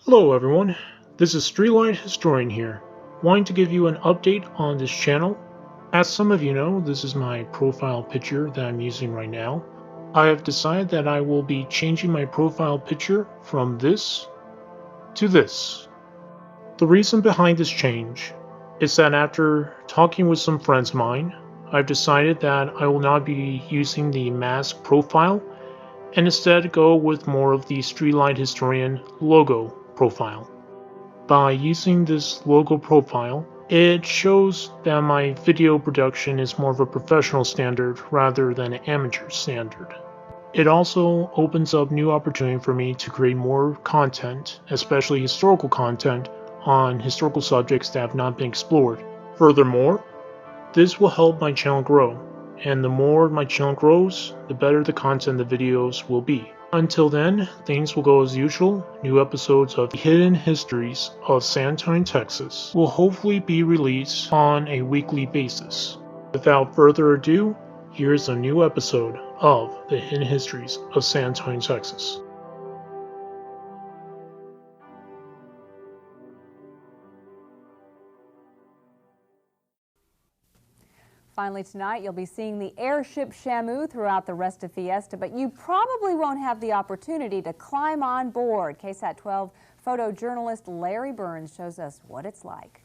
Hello everyone, this is Streetlight Historian here, wanting to give you an update on this channel. As some of you know, this is my profile picture that I'm using right now. I have decided that I will be changing my profile picture from this to this. The reason behind this change is that after talking with some friends of mine, I've decided that I will not be using the mask profile and instead go with more of the Streetlight Historian logo profile. By using this logo profile, it shows that my video production is more of a professional standard rather than an amateur standard. It also opens up new opportunity for me to create more content, especially historical content, on historical subjects that have not been explored. Furthermore, this will help my channel grow, and the more my channel grows, the better the content the videos will be. Until then, things will go as usual. New episodes of Hidden Histories of San Antonio, Texas will hopefully be released on a weekly basis. Without further ado, here's a new episode of the Hidden Histories of San Antonio, Texas. Finally tonight, you'll be seeing the airship Shamu throughout the rest of Fiesta, but you probably won't have the opportunity to climb on board. KSAT 12 photojournalist Larry Burns shows us what it's like.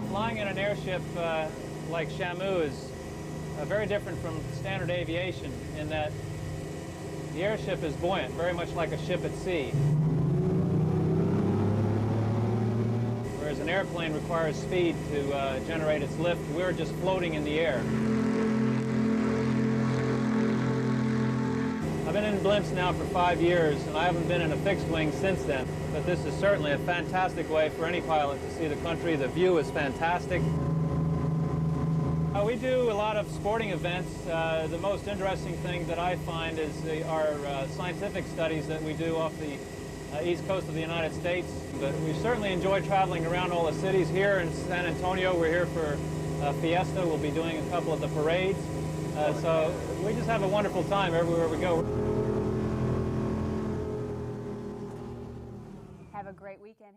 Flying in an airship like Shamu is very different from standard aviation in that the airship is buoyant, very much like a ship at sea. Whereas an airplane requires speed to generate its lift, we're just floating in the air. I've been in blimps now for 5 years, and I haven't been in a fixed wing since then. But this is certainly a fantastic way for any pilot to see the country. The view is fantastic. We do a lot of sporting events. The most interesting thing that I find is our scientific studies that we do off the east coast of the United States. But we certainly enjoy traveling around all the cities. Here in San Antonio, we're here for Fiesta. We'll be doing a couple of the parades. So we just have a wonderful time everywhere we go. Have a great weekend.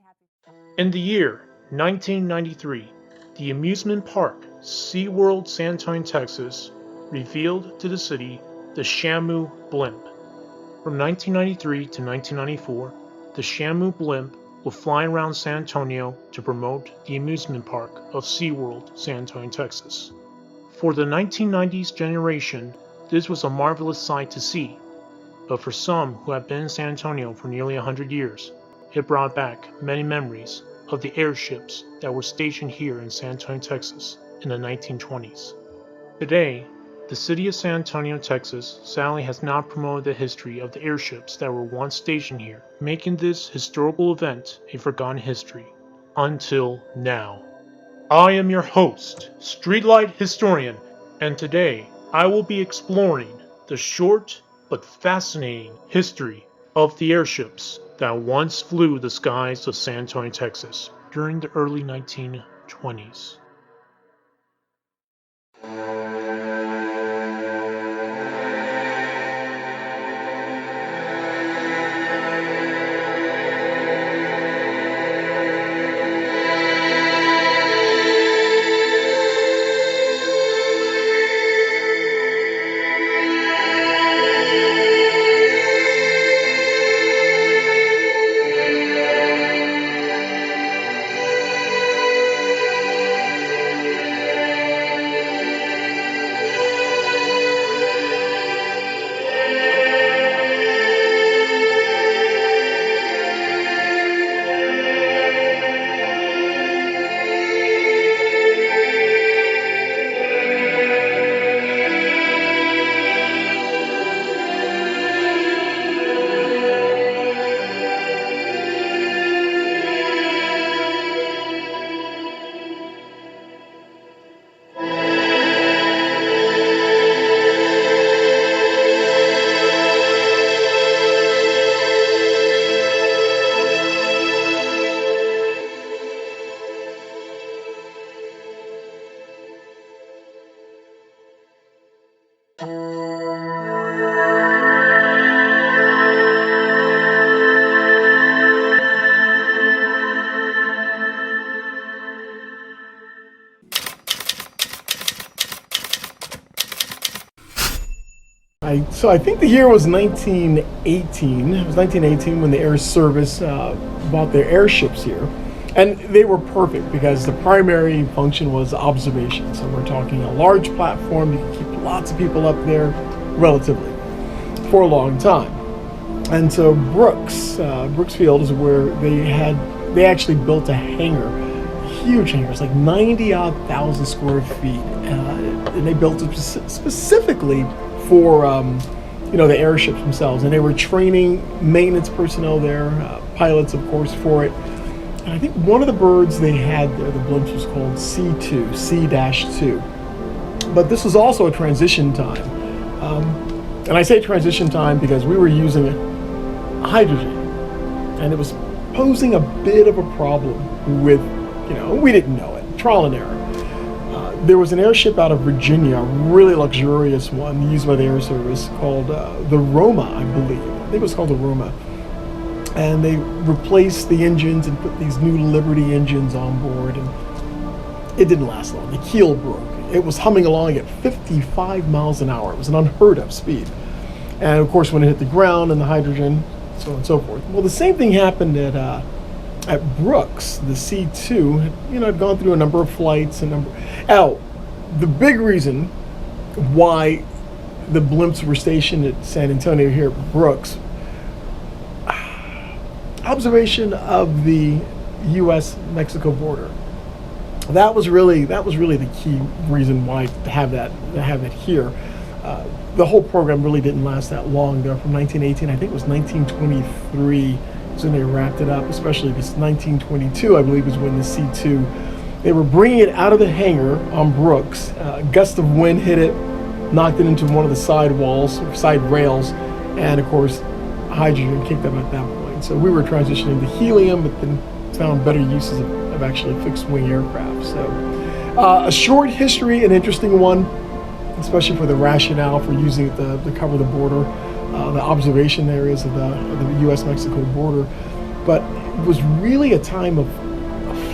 In the year 1993, the amusement park SeaWorld San Antonio, Texas revealed to the city the Shamu blimp. From 1993 to 1994, the Shamu blimp will fly around San Antonio to promote the amusement park of SeaWorld San Antonio, Texas. For the 1990s generation, this was a marvelous sight to see, but for some who have been in San Antonio for nearly 100 years, it brought back many memories of the airships that were stationed here in San Antonio, Texas in the 1920s. Today, the city of San Antonio, Texas sadly has not promoted the history of the airships that were once stationed here, making this historical event a forgotten history. Until now. I am your host, Streetlight Historian, and today I will be exploring the short but fascinating history of the airships that once flew the skies of San Antonio, Texas during the early 1920s. So I think the year was 1918. It was 1918 when the Air Service bought their airships here. And they were perfect because the primary function was observation. So we're talking a large platform. You can keep lots of people up there relatively for a long time. And so Brooks Field is where they actually built a hangar, huge hangar. It's like 90,000 square feet. And they built it specifically for the airships themselves. And they were training maintenance personnel there, pilots, of course, for it. And I think one of the birds they had there, the blimps, was called C-2. But this was also a transition time. And I say transition time because we were using hydrogen. And it was posing a bit of a problem with, we didn't know it, trial and error. There was an airship out of Virginia, a really luxurious one used by the Air Service called the Roma, I believe. I think it was called the Roma. And they replaced the engines and put these new Liberty engines on board, and it didn't last long. The keel broke. It was humming along at 55 miles an hour. It was an unheard of speed. And of course, when it hit the ground and the hydrogen, so on and so forth. Well, the same thing happened at Brooks. The C-2 had gone through a number of flights. The big reason why the blimps were stationed at San Antonio here at Brooks, observation of the U.S.-Mexico border. That was really the key reason why to have that here. The whole program really didn't last that long, though. From 1918, I think it was 1923, is when they wrapped it up. Especially this 1922, I believe, is when the C-2. They were bringing it out of the hangar on Brooks. A gust of wind hit it, knocked it into one of the side walls, or side rails, and of course, hydrogen kicked up at that point. So we were transitioning to helium, but then found better uses of actually fixed-wing aircraft. So a short history, an interesting one, especially for the rationale for using it to cover the border, the observation areas of the U.S.-Mexico border. But it was really a time of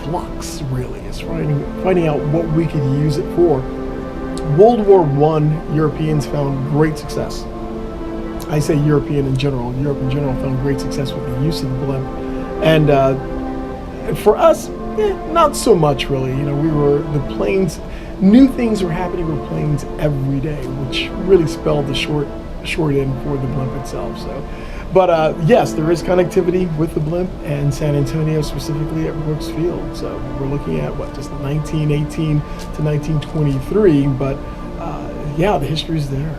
flux, really. It's finding out what we could use it for. World War I, Europeans found great success. I say Europe in general found great success with the use of the blimp. And for us, not so much really. The planes, new things were happening with planes every day, which really spelled the short end for the blimp itself. So, but yes, there is connectivity with the blimp and San Antonio, specifically at Brooks Field. So we're looking at just 1918 to 1923, but the history's there.